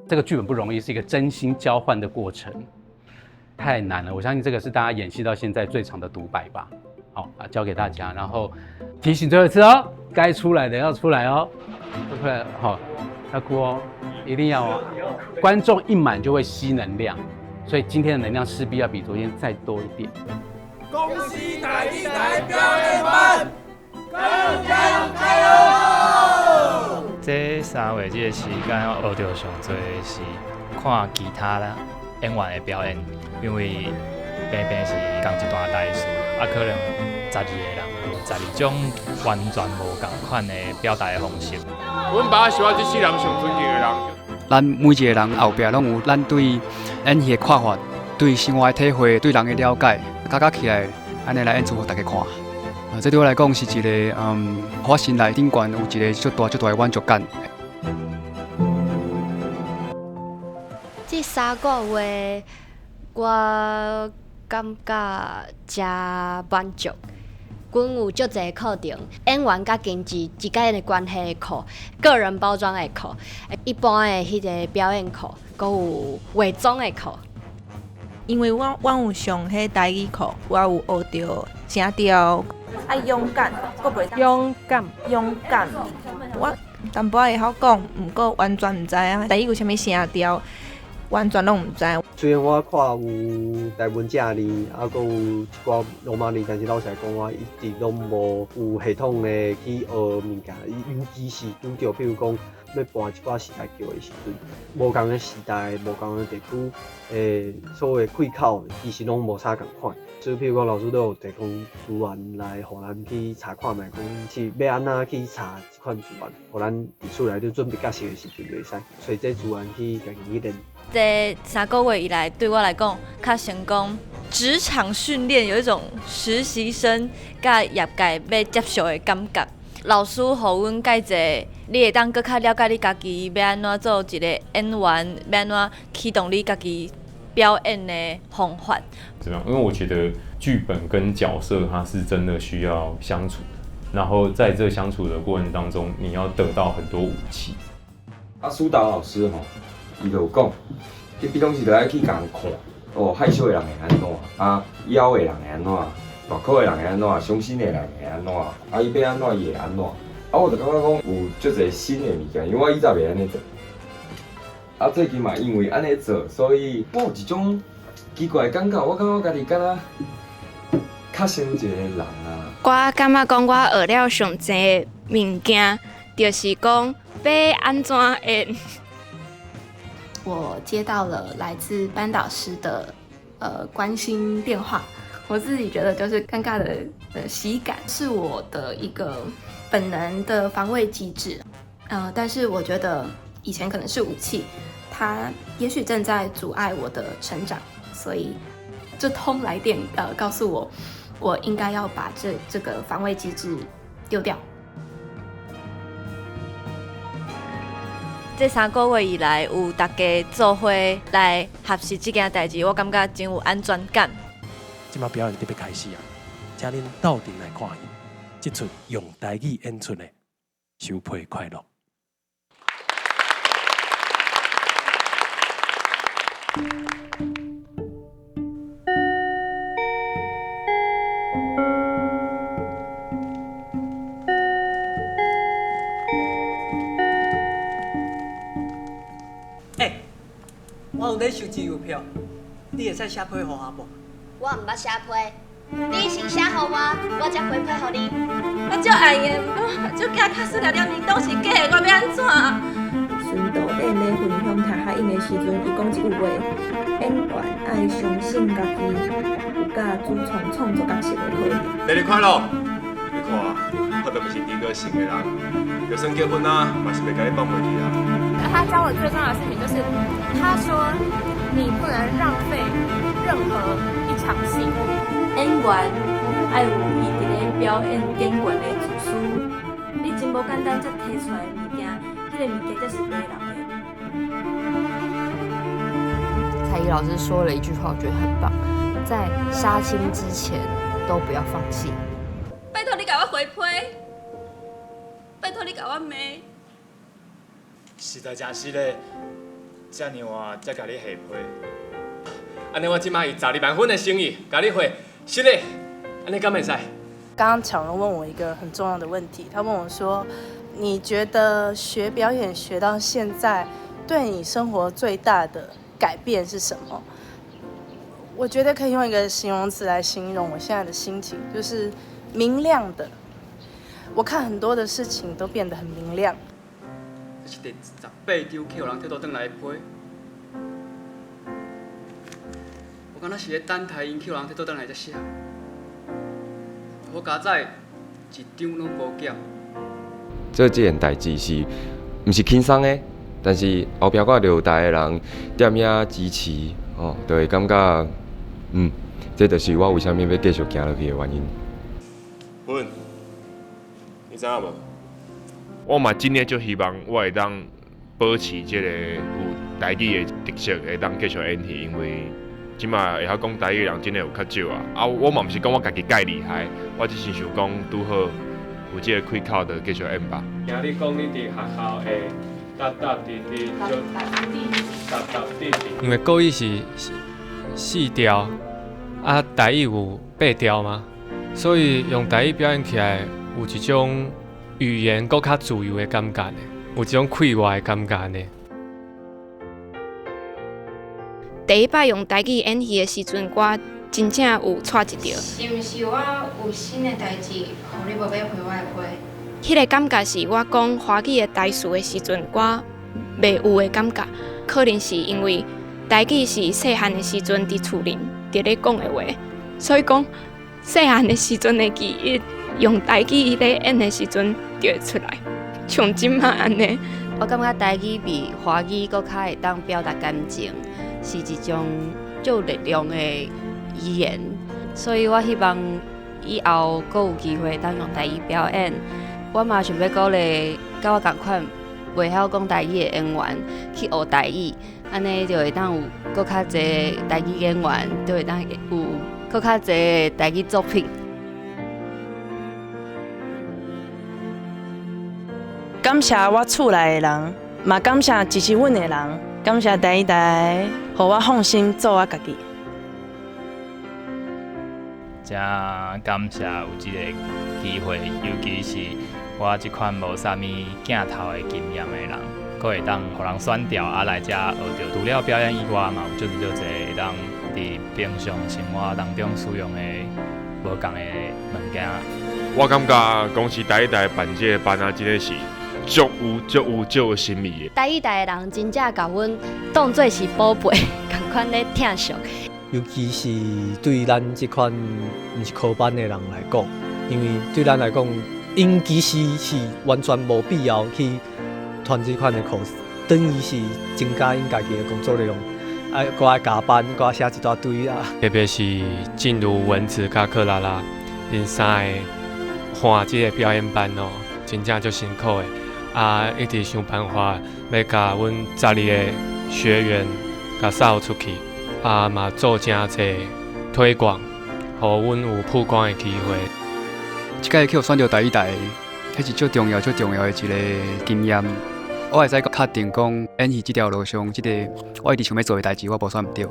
这个剧本不容易，是一个真心交换的过程，太难了。我相信这个是大家演戏到现在最长的独白吧。好啊，交给大家，然后提醒最后一次哦，该出来的要出来哦，出来好，要哭哦，一定要哦。观众一满就会吸能量，所以今天的能量势必要比昨天再多一点。恭喜台一台表演班，更加油！这3月这个时间，我学到上多是看其他演员的表演，因为平平是同一段台词，可能12个人有12种完全无同款的表达的方式。阮爸是我这世人上尊敬的人。咱每一个人后壁拢有咱对演戏的看法，对生活的体会，对人的了解，加起来，安尼来演出给大家看。这对我来讲是一个我心内顶悬有一个足大的满足感。这3个月，我感觉真满足。阮有足侪课程，演员甲经济之间的关系的课，个人包装的课，一般的迄个表演课，佮有化妆的课。因为我有上迄台语课，我有学到声调，爱勇敢，佮袂勇敢。我淡薄会晓讲，毋过完全毋知影台语有啥物声调，完全拢毋知。虽然我看有台文正字，还有一寡罗马字，但是老实讲，我一直拢无有系统的去学物件，尤其是拄着，譬如讲要搬一寡时代桥的时阵，无共的时代、无共的地区，所有的开口其实拢无啥共款。所以，譬如讲老师都有提供资源来，互咱去查看卖，讲是要安怎去查这款资源，互咱伫厝内就准备较熟的时阵就会使，找这资源去家己去练。这3个月以来，对我来讲，较成功。职场训练有一种实习生甲业界要接受的感觉。老师予阮介绍，你会当搁较了解你家己要安怎做一个演员，要安怎启动你家己表演的方法。怎么样？因为我觉得剧本跟角色它是真的需要相处的，然后在这相处的过程当中，你要得到很多武器。苏导老师吼，伊就有讲，你比拢是来去共人看，哦，害羞的人会安怎，枵的人会安怎，大口的人会安怎，伤心的人会安怎，伊要安怎伊会安怎。我就感觉讲有足侪新的物件，因为我以前袂安尼做。最近嘛，因为安尼做，所以我有一种奇怪的感觉，我感觉我家己敢若较像一个人啊。我感觉讲我学了上侪物件，就是讲要安怎演。我接到了来自班导师的关心电话，我自己觉得就是尴尬的喜感，是我的一个本能的防卫机制。但是我觉得以前可能是武器，它也许正在阻碍我的成长，所以这通来电告诉我，我应该要把这个防卫机制丢掉。这3个月以来，有大家做伙来学习这件代志，我感觉真有安全感。即摆表演特别开始啊，请恁斗阵来看伊，这出用台语演出的收配快乐。我有咧收支邮票，你会使写批予我无？我毋捌写批，你先写予我，我才回批予你。我足爱的，不过这囝确实了了你都是假的，我要安怎？孙导演咧分享听海影的时阵，伊讲一句话：演员爱相信家己有甲主创创作角色的可能。生日快乐！你看，我都不是第一个信的人，就算结婚啊，嘛是袂甲你放袂记啊。他教我最重要的事情就是，他说你不能浪费任何一场戏。演员爱有伊伫咧表演演员的自私，你真无简单才提出来的物件，迄个物件才是别人的。蔡依老师说了一句话，我觉得很棒，在杀青之前都不要放弃。拜托你给我回批，拜托你给我骂。时代真是咧，遮尔晚才甲你下批，安尼我即摆以12万分的诚意甲你回，是嘞，安尼敢袂使？刚刚巧荣问我一个很重要的问题，他问我说：“你觉得学表演学到现在，对你生活最大的改变是什么？”我觉得可以用一个形容词来形容我现在的心情，就是明亮的。我看很多的事情都变得很明亮。这是第18张去互人摕倒转来的批，我敢若是咧等待因去互人摕倒转来才写。我家在一张拢无减。做这件代志是，毋是轻松的，但是后壁我就有大个人点影支持，哦，就会感觉，这就是我为虾米要继续行落去的原因。文，你知影无？我嘛真诶就希望我会当保持这个有台语的特色，会当继续演戏，因为即马会晓讲台语的人真诶有较少啊。啊，我嘛毋是讲我家己介厉害，我只是想讲拄好有这个开口就继续演吧。听你讲你伫学校会搭滴滴，就搭滴滴。因为国语是4调，啊台语有8调嘛，所以用台语表演起来有一种语言搁较自由的感觉呢，有一种开外的感觉呢。第一摆用台语演戏的时阵，我真正有错一条。是毋是我有新的代志，互你无要陪我的批？迄个感觉是我讲华语的台词的时阵，我袂有的感觉。可能是因为台语是细汉的时阵伫厝里伫咧讲的话，所以讲细汉的时阵的记忆，用台语咧演的时阵就会出来，像即马安尼。我感觉台语比华语搁较会当表达感情，是一种有力量的语言，所以我希望以后搁有机会当用台语表演。我嘛想要鼓励甲我同款袂晓讲台语的演员去学台语，安尼就会当有搁较侪台语演员，就会当有搁较侪台语作品。感谢我厝内的人，嘛感谢支持阮的人，感谢台台，互我放心做我家己。真感谢有这个机会，尤其是我这款无啥物镜头的经验的人，佫会当互人选调来遮学着。除了表演以外嘛，有足侪会当伫平常生活当中使用的无共的物件。我感觉公司台办这个班真的是足有心意的。台的人真正甲阮当作是宝贝，共款咧疼惜。尤其是对咱这款毋是科班的人来讲，因为对咱来讲，因其实是完全无必要去传这款的课，等于是增加因家己的工作量，搁爱加班，搁爱写一大堆啊。特别是进入文字甲克拉拉，因三个换这个表演班哦，真正足辛苦的。一直想办法要甲阮12个学员甲扫出去。嘛做真侪推广，互阮有曝光的机会。即个去选到台，迄是最重要的一个经验。我会使确定讲演戏这条路上，我一直想要做的代志，我无选唔到。